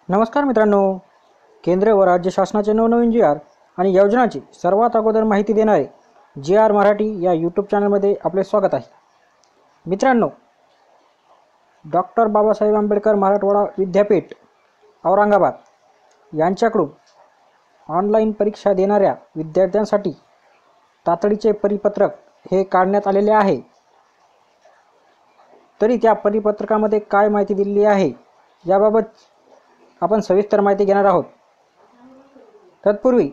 नमस्कार मित्रांनो, केंद्र व राज्य शासनाचे नवनवीन जी.आर. आणि योजनांची सर्वात अगोदर माहिती देणारे जी.आर. मराठी या यूट्यूब चॅनलमध्ये आपले स्वागत आहे. मित्रांनो, डॉक्टर बाबासाहेब आंबेडकर मराठवाडा विद्यापीठ औरंगाबाद यांच्याकडून ऑनलाईन परीक्षा देणाऱ्या विद्यार्थ्यांसाठी तातडीचे परिपत्रक हे काढण्यात आलेले आहे. तरी त्या परिपत्रकामध्ये काय माहिती दिलेली आहे याबाबत आपण सविस्तर माहिती घेणार आहोत. तत्पूर्वी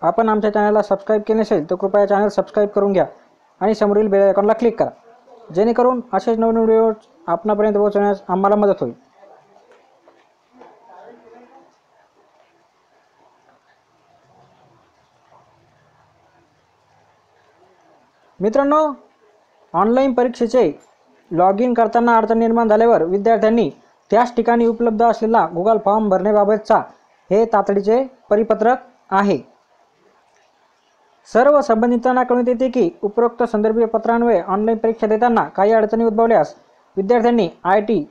आपण आमच्या चॅनलला सबस्क्राईब केले नसेल तर कृपया चॅनल सबस्क्राईब करून घ्या आणि समोरील बेल आयकॉनला क्लिक करा, जेणेकरून असेच नवीन व्हिडिओ आपणापर्यंत पोहोचवण्यास आम्हाला मदत होईल. मित्रांनो, ऑनलाईन परीक्षेचे लॉग इन करताना अडचण निर्माण झाल्यावर विद्यार्थ्यांनी त्याच ठिकाणी उपलब्ध असलेला गुगल फॉर्म भरण्याबाबतचा हे तातडीचे परिपत्रक आहे. सर्व संबंधितांना कळविण्यात येते की उपरोक्त संदर्भीय पत्रान्वये ऑनलाईन परीक्षा देताना काही अडचणी उद्भवल्यास विद्यार्थ्यांनी IT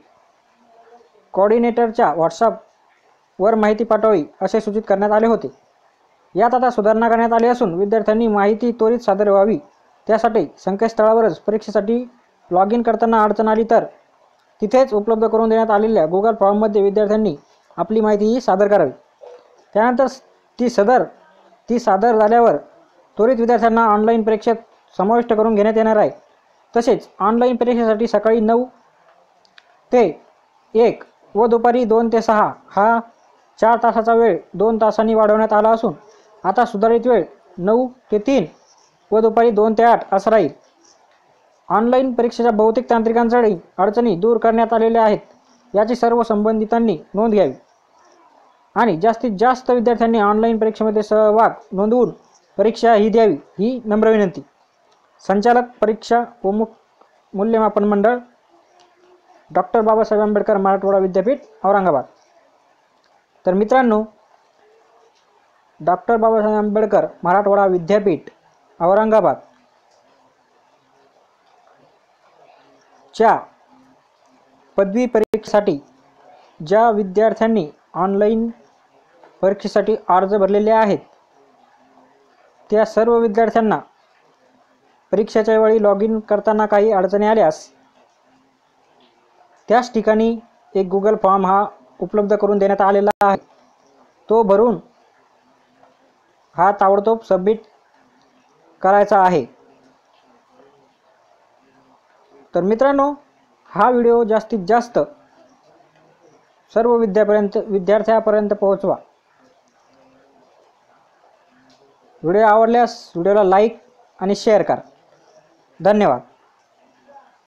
कोऑर्डिनेटरच्या व्हॉट्सअपवर माहिती पाठवावी असे सूचित करण्यात आले होते. यात आता सुधारणा करण्यात आली असून विद्यार्थ्यांनी माहिती त्वरित सादर व्हावी त्यासाठी संकेतस्थळावरच परीक्षेसाठी लॉग इन करताना अडचण आली तर तिथेच उपलब्ध करून देण्यात आलेल्या गुगल फॉर्ममध्ये विद्यार्थ्यांनी आपली माहिती सादर करावी. त्यानंतर ती सादर झाल्यावर त्वरित विद्यार्थ्यांना ऑनलाईन परीक्षेत समाविष्ट करून घेण्यात येणार आहे. तसेच ऑनलाईन परीक्षेसाठी सकाळी 9 ते 1 व दुपारी 2 ते 6 हा 4 तासाचा वेळ 2 तासांनी वाढवण्यात आला असून आता सुधारित वेळ 9 ते 3 व दुपारी 2 ते 8 असा राहील. ऑनलाईन परीक्षेच्या बहुतेक तांत्रिकांसाठी अडचणी दूर करण्यात आलेल्या आहेत याची सर्व संबंधितांनी नोंद घ्यावी आणि जास्तीत जास्त विद्यार्थ्यांनी ऑनलाईन परीक्षेमध्ये सहभाग नोंदवून परीक्षा ही द्यावी ही नम्र विनंती. संचालक परीक्षा व मूल्यमापन मंडळ, डॉक्टर बाबासाहेब आंबेडकर मराठवाडा विद्यापीठ औरंगाबाद. तर मित्रांनो, डॉक्टर बाबासाहेब आंबेडकर मराठवाडा विद्यापीठ औरंगाबाद च्या पदवी परीक्षेसाठी ज्या विद्यार्थ्यांनी ऑनलाईन परीक्षेसाठी अर्ज भरलेले आहेत त्या सर्व विद्यार्थ्यांना परीक्षेच्या वेळी लॉग इन करताना काही अडचणी आल्यास त्याच ठिकाणी एक गुगल फॉर्म हा उपलब्ध करून देण्यात आलेला आहे. तो भरून हा ताबडतोब सबमिट करायचा आहे. तर मित्रांनो, हा व्हिडिओ जास्तीत जास्त सर्व विद्यार्थ्यापर्यंत पोहोचवा. व्हिडिओ आवडल्यास व्हिडिओला लाईक आणि शेअर करा. धन्यवाद.